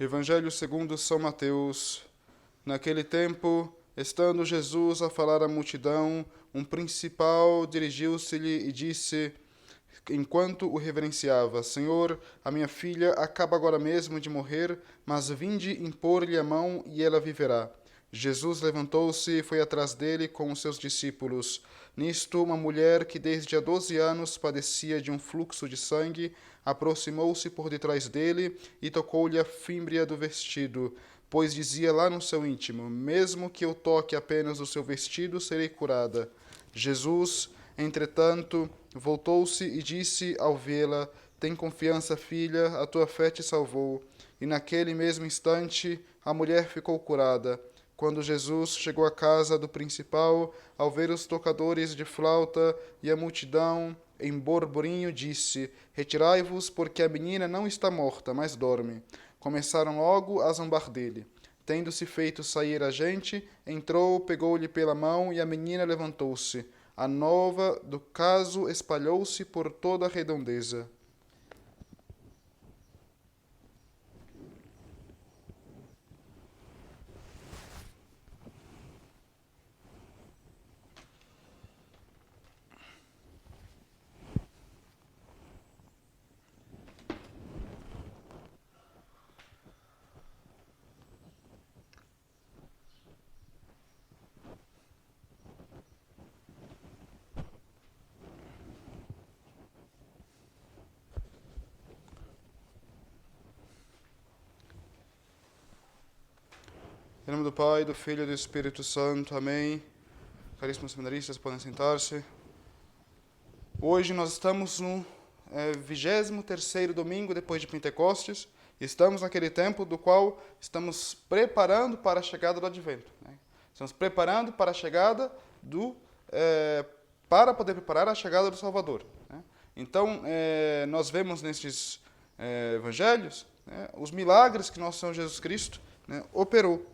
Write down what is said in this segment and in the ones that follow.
Evangelho segundo São Mateus. Naquele tempo, estando Jesus a falar à multidão, um principal dirigiu-se-lhe e disse, enquanto o reverenciava: Senhor, a minha filha acaba agora mesmo de morrer, mas vinde impor-lhe a mão e ela viverá. Jesus levantou-se e foi atrás dele com os seus discípulos. Nisto, uma mulher que desde há 12 anos padecia de um fluxo de sangue, aproximou-se por detrás dele e tocou-lhe a fímbria do vestido, pois dizia lá no seu íntimo: mesmo que eu toque apenas o seu vestido, serei curada. Jesus, entretanto, voltou-se e disse ao vê-la: tem confiança, filha, a tua fé te salvou. E naquele mesmo instante a mulher ficou curada. Quando Jesus chegou à casa do principal, ao ver os tocadores de flauta e a multidão em borborinho, disse: retirai-vos, porque a menina não está morta, mas dorme. Começaram logo a zombar dele. Tendo-se feito sair a gente, entrou, pegou-lhe pela mão e a menina levantou-se. A nova do caso espalhou-se por toda a redondeza. Em nome do Pai, do Filho e do Espírito Santo. Amém. Caríssimos seminaristas, podem sentar-se. Hoje nós estamos no 23º domingo depois de Pentecostes. Estamos naquele tempo do qual estamos preparando para a chegada do Advento. Estamos preparando para a chegada para poder preparar a chegada do Salvador. Então, nós vemos nestes evangelhos os milagres que nosso Senhor Jesus Cristo operou.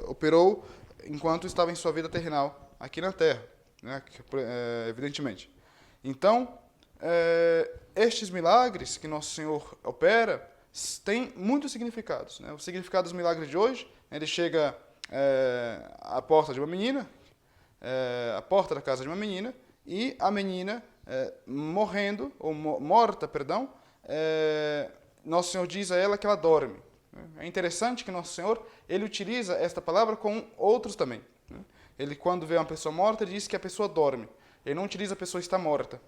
Operou enquanto estava em sua vida terrenal aqui na Terra, evidentemente. Então, estes milagres que nosso Senhor opera têm muitos significados. O significado dos milagres de hoje, ele chega à porta de uma menina, à porta da casa de uma menina, e a menina morrendo, ou morta, perdão, nosso Senhor diz a ela que ela dorme. É interessante que Nosso Senhor, ele utiliza esta palavra com outros também. Ele, quando vê uma pessoa morta, ele diz que a pessoa dorme. Ele não utiliza a pessoa está morta.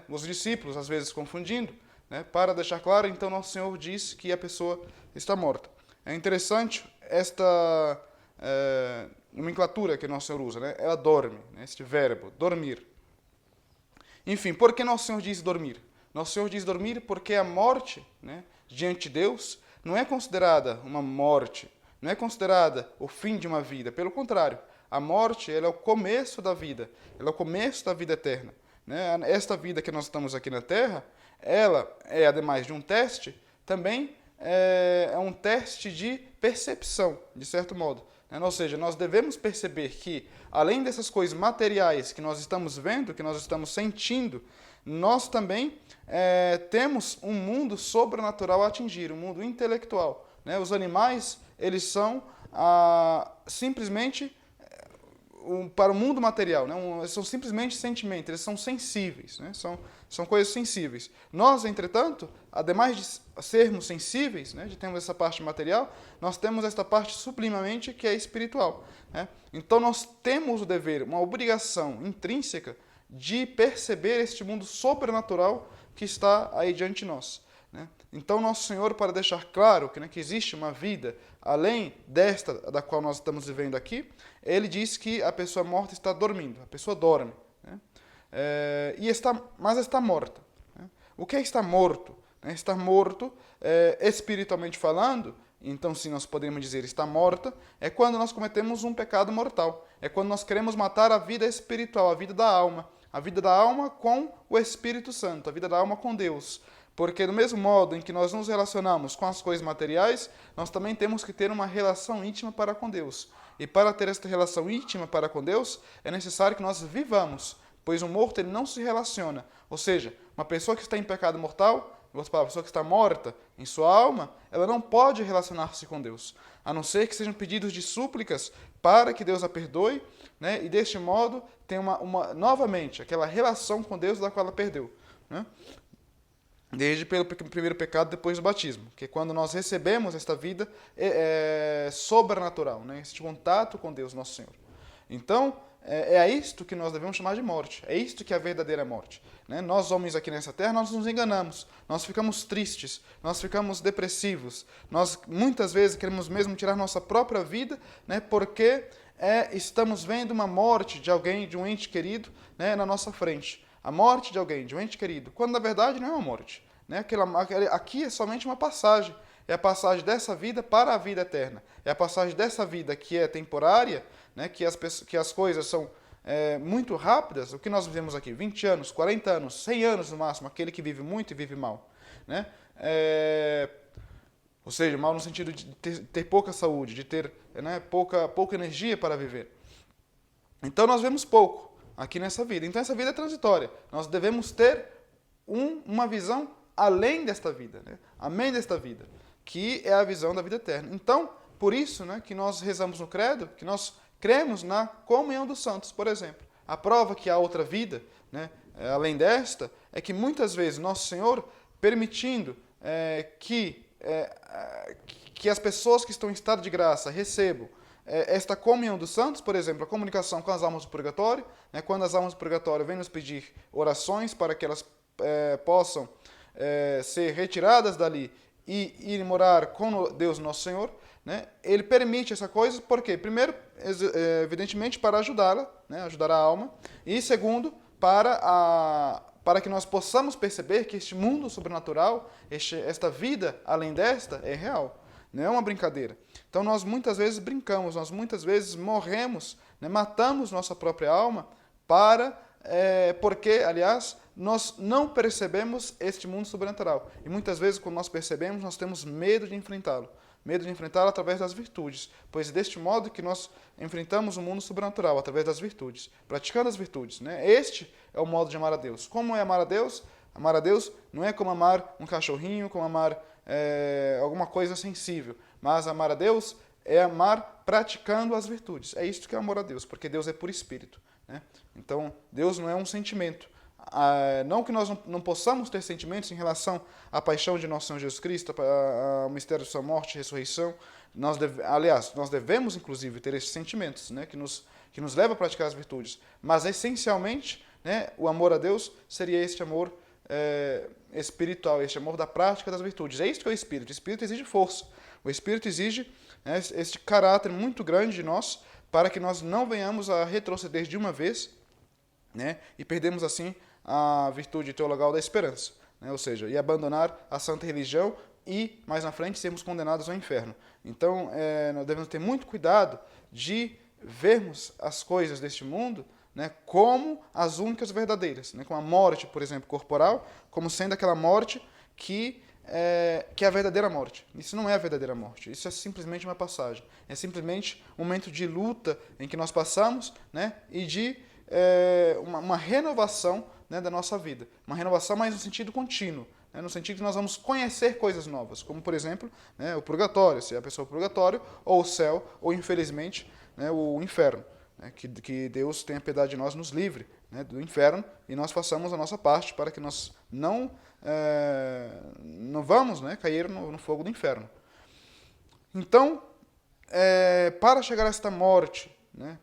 Os discípulos, às vezes, confundindo, para deixar claro, então Nosso Senhor diz que a pessoa está morta. É interessante esta nomenclatura que Nosso Senhor usa. Ela dorme, este verbo, dormir. Enfim, por que Nosso Senhor diz dormir? Nosso Senhor diz dormir porque a morte, diante de Deus, não é considerada uma morte, não é considerada o fim de uma vida. Pelo contrário, a morte ela é o começo da vida, ela é o começo da vida eterna. Esta vida que nós estamos aqui na Terra, ela é, ademais de um teste, também é um teste de percepção, de certo modo. Ou seja, nós devemos perceber que, além dessas coisas materiais que nós estamos vendo, que nós estamos sentindo, nós também temos um mundo sobrenatural a atingir, um mundo intelectual. Os animais, eles são simplesmente para o mundo material, eles são simplesmente sentimentos, eles são sensíveis, são coisas sensíveis. Nós, entretanto, ademais de sermos sensíveis, de termos essa parte material, nós temos esta parte sublimamente que é espiritual. Então nós temos o dever, uma obrigação intrínseca de perceber este mundo sobrenatural que está aí diante de nós. Então, Nosso Senhor, para deixar claro que existe uma vida além desta da qual nós estamos vivendo aqui, ele diz que a pessoa morta está dormindo, a pessoa dorme. Mas está morta. O que é estar morto? Estar morto, espiritualmente falando, então, sim, nós podemos dizer está morta, é quando nós cometemos um pecado mortal. É quando nós queremos matar a vida espiritual, a vida da alma. A vida da alma com o Espírito Santo, a vida da alma com Deus. Porque do mesmo modo em que nós nos relacionamos com as coisas materiais, nós também temos que ter uma relação íntima para com Deus. E para ter esta relação íntima para com Deus, é necessário que nós vivamos, pois o morto ele não se relaciona. Ou seja, uma pessoa que está em pecado mortal a pessoa que está morta em sua alma, ela não pode relacionar-se com Deus, a não ser que sejam pedidos de súplicas para que Deus a perdoe, né? E deste modo tem novamente aquela relação com Deus da qual ela perdeu, né? Desde pelo primeiro pecado depois do batismo, que é quando nós recebemos esta vida sobrenatural, né? Este contato com Deus nosso Senhor. Então, é a isto que nós devemos chamar de morte. É isto que é a verdadeira morte, né? Nós, homens aqui nessa terra, nós nos enganamos. Nós ficamos tristes, nós ficamos depressivos. Nós, muitas vezes, queremos mesmo tirar nossa própria vida, né? Porque estamos vendo uma morte de alguém, de um ente querido, né? Na nossa frente. A morte de alguém, de um ente querido, quando na verdade não é uma morte, né? Aqui é somente uma passagem. É a passagem dessa vida para a vida eterna. É a passagem dessa vida que é temporária, né? Que as coisas são muito rápidas. O que nós vivemos aqui, 20 anos, 40 anos, 100 anos no máximo, aquele que vive muito e vive mal, né? Ou seja, mal no sentido de ter pouca saúde, de ter, né, pouca energia para viver. Então nós vemos pouco aqui nessa vida. Então essa vida é transitória. Nós devemos ter uma visão além desta vida, né? Além desta vida, que é a visão da vida eterna. Então, por isso, né, que nós rezamos no credo, que nós cremos na comunhão dos santos, por exemplo. A prova que há outra vida, né, além desta, é que muitas vezes Nosso Senhor, permitindo que as pessoas que estão em estado de graça recebam esta comunhão dos santos, por exemplo, a comunicação com as almas do purgatório, né, quando as almas do purgatório vêm nos pedir orações para que elas possam ser retiradas dali e ir morar com Deus Nosso Senhor, né, ele permite essa coisa, porque primeiro, evidentemente, para ajudá-la, né, ajudar a alma, e segundo, para que nós possamos perceber que este mundo sobrenatural, esta vida além desta, é real. Não é uma brincadeira. Então nós muitas vezes brincamos, nós muitas vezes morremos, né, matamos nossa própria alma porque, aliás, nós não percebemos este mundo sobrenatural. E muitas vezes, quando nós percebemos, nós temos medo de enfrentá-lo. Medo de enfrentá-lo através das virtudes. Pois é deste modo que nós enfrentamos o mundo sobrenatural, através das virtudes. Praticando as virtudes, né? Este é o modo de amar a Deus. Como é amar a Deus? Amar a Deus não é como amar um cachorrinho, como amar alguma coisa sensível. Mas amar a Deus é amar praticando as virtudes. É isto que é amor a Deus, porque Deus é por espírito, né? Então, Deus não é um sentimento. Não que nós não possamos ter sentimentos em relação à paixão de nosso Senhor Jesus Cristo, ao mistério de sua morte e ressurreição. Aliás, nós devemos, inclusive, ter esses sentimentos, né, que nos leva a praticar as virtudes. Mas, essencialmente, né, o amor a Deus seria este amor espiritual, este amor da prática das virtudes. É isso que é o Espírito. O Espírito exige força. O Espírito exige, né, este caráter muito grande de nós, para que nós não venhamos a retroceder de uma vez, né, e perdemos assim a virtude teologal da esperança, né, ou seja, e abandonar a santa religião e, mais na frente, sermos condenados ao inferno. Então, nós devemos ter muito cuidado de vermos as coisas deste mundo, né, como as únicas verdadeiras, né, com a morte, por exemplo, corporal, como sendo aquela morte que é a verdadeira morte. Isso não é a verdadeira morte, isso é simplesmente uma passagem, é simplesmente um momento de luta em que nós passamos, né, e de uma renovação, né, da nossa vida. Uma renovação, mas no sentido contínuo, né, no sentido que nós vamos conhecer coisas novas, como, por exemplo, né, o purgatório, se é a pessoa purgatório, ou o céu, ou, infelizmente, né, o inferno. Né, que Deus tenha piedade de nós, nos livre, né, do inferno, e nós façamos a nossa parte para que nós não vamos, né, cair no fogo do inferno. Então, para chegar a esta morte, né,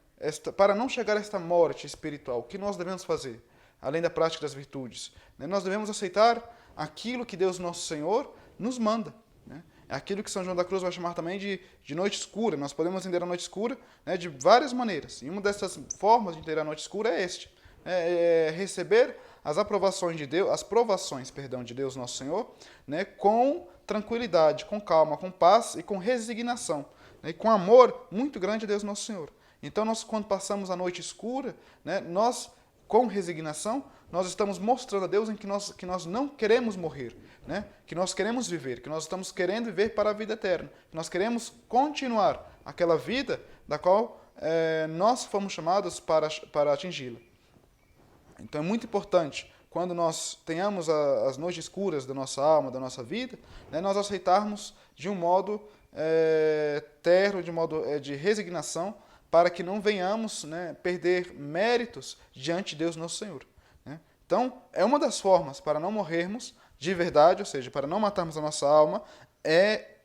para não chegar a esta morte espiritual, o que nós devemos fazer? Além da prática das virtudes, né, nós devemos aceitar aquilo que Deus Nosso Senhor nos manda, né? É aquilo que São João da Cruz vai chamar também de noite escura. Nós podemos entender a noite escura, né, de várias maneiras. E uma dessas formas de entender a noite escura é receber as provações de Deus Nosso Senhor, né, com tranquilidade, com calma, com paz e com resignação, né, e com amor muito grande a Deus Nosso Senhor. Então, nós, quando passamos a noite escura, né, nós, com resignação, nós estamos mostrando a Deus que nós não queremos morrer, né, que nós queremos viver, que nós estamos querendo viver para a vida eterna, que nós queremos continuar aquela vida da qual nós fomos chamados para atingi-la. Então é muito importante quando nós tenhamos as noites escuras da nossa alma, da nossa vida, né, nós aceitarmos de um modo terno, de modo de resignação, para que não venhamos, né, perder méritos diante de Deus nosso Senhor. Né? Então, é uma das formas para não morrermos de verdade, ou seja, para não matarmos a nossa alma, é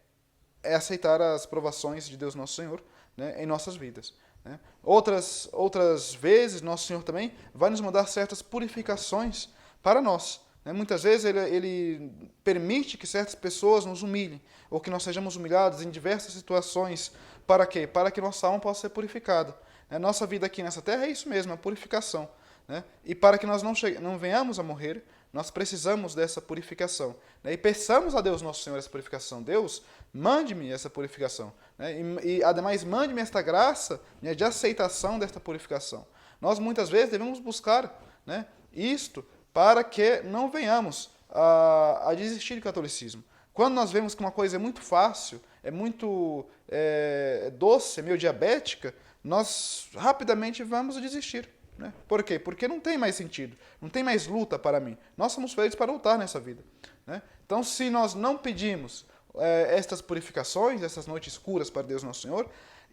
aceitar as provações de Deus nosso Senhor, né, em nossas vidas. Né? Outras vezes, nosso Senhor também vai nos mandar certas purificações para nós. Né? Muitas vezes ele permite que certas pessoas nos humilhem, ou que nós sejamos humilhados em diversas situações. Para quê? Para que nossa alma possa ser purificada. Né? Nossa vida aqui nessa terra é isso mesmo, a purificação. Né? E para que nós não venhamos a morrer, nós precisamos dessa purificação. Né? E peçamos a Deus nosso Senhor essa purificação. Deus, mande-me essa purificação. Né? E, ademais, mande-me esta graça, né, de aceitação desta purificação. Nós, muitas vezes, devemos buscar, né, isto para que não venhamos a desistir do catolicismo. Quando nós vemos que uma coisa é muito fácil, é muito doce, é meio diabética, nós rapidamente vamos desistir. Né? Por quê? Porque não tem mais sentido, não tem mais luta para mim. Nós somos feitos para lutar nessa vida. Né? Então, se nós não pedimos estas purificações, essas noites escuras para Deus nosso Senhor,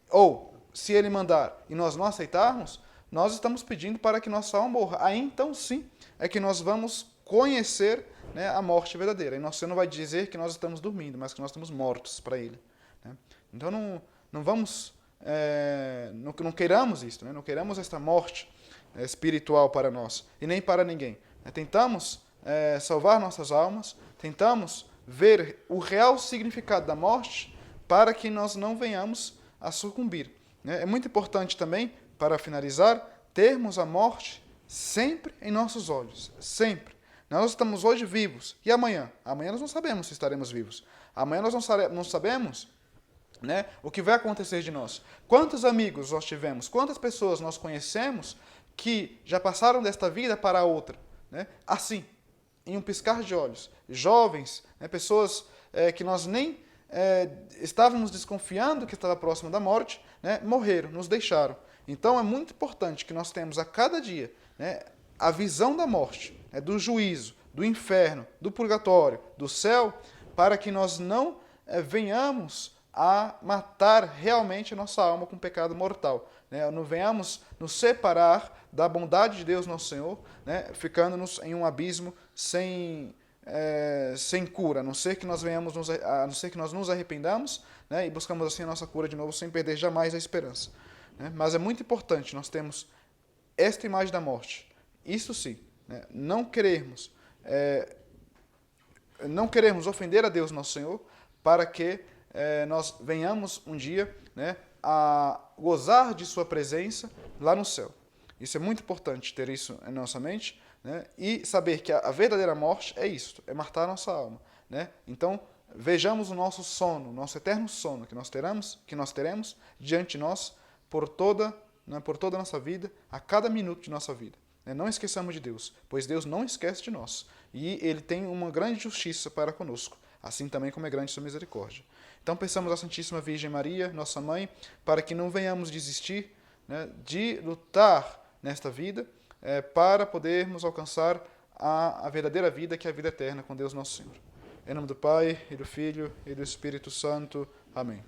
ou se Ele mandar e nós não aceitarmos, nós estamos pedindo para que nossa alma morra. Aí então sim é que nós vamos conhecer, né, a morte verdadeira. E nosso Senhor não vai dizer que nós estamos dormindo, mas que nós estamos mortos para Ele. Né? Então não vamos, não queiramos isso, né? Não queiramos esta morte espiritual para nós e nem para ninguém. Tentamos salvar nossas almas, tentamos ver o real significado da morte para que nós não venhamos a sucumbir. É muito importante também, para finalizar, termos a morte sempre em nossos olhos, sempre. Nós estamos hoje vivos, e amanhã? Amanhã nós não sabemos se estaremos vivos. Amanhã nós não sabemos, né, o que vai acontecer de nós. Quantos amigos nós tivemos, quantas pessoas nós conhecemos que já passaram desta vida para a outra, né? Assim, em um piscar de olhos. Jovens, né, pessoas que nós nem estávamos desconfiando que estava próximo da morte, né, morreram, nos deixaram. Então é muito importante que nós tenhamos a cada dia, né, a visão da morte, né, do juízo, do inferno, do purgatório, do céu, para que nós não venhamos a matar realmente a nossa alma com pecado mortal. Né? Não venhamos nos separar da bondade de Deus nosso Senhor, né? Ficando-nos em um abismo sem cura, a não ser que nós nos arrependamos, né? E buscamos assim a nossa cura de novo, sem perder jamais a esperança. Né? Mas é muito importante nós termos esta imagem da morte. Isso sim, né? Não queremos ofender a Deus nosso Senhor, para que nós venhamos um dia, né, a gozar de sua presença lá no céu. Isso é muito importante, ter isso em nossa mente, né, e saber que a verdadeira morte é isso, é matar a nossa alma. Né? Então, vejamos o nosso sono, o nosso eterno sono que nós teremos diante de nós por toda a nossa vida, a cada minuto de nossa vida. Não esqueçamos de Deus, pois Deus não esquece de nós. E Ele tem uma grande justiça para conosco, assim também como é grande sua misericórdia. Então pensamos a Santíssima Virgem Maria, nossa Mãe, para que não venhamos desistir, né, de lutar nesta vida, para podermos alcançar a verdadeira vida, que é a vida eterna com Deus nosso Senhor. Em nome do Pai, e do Filho, e do Espírito Santo. Amém.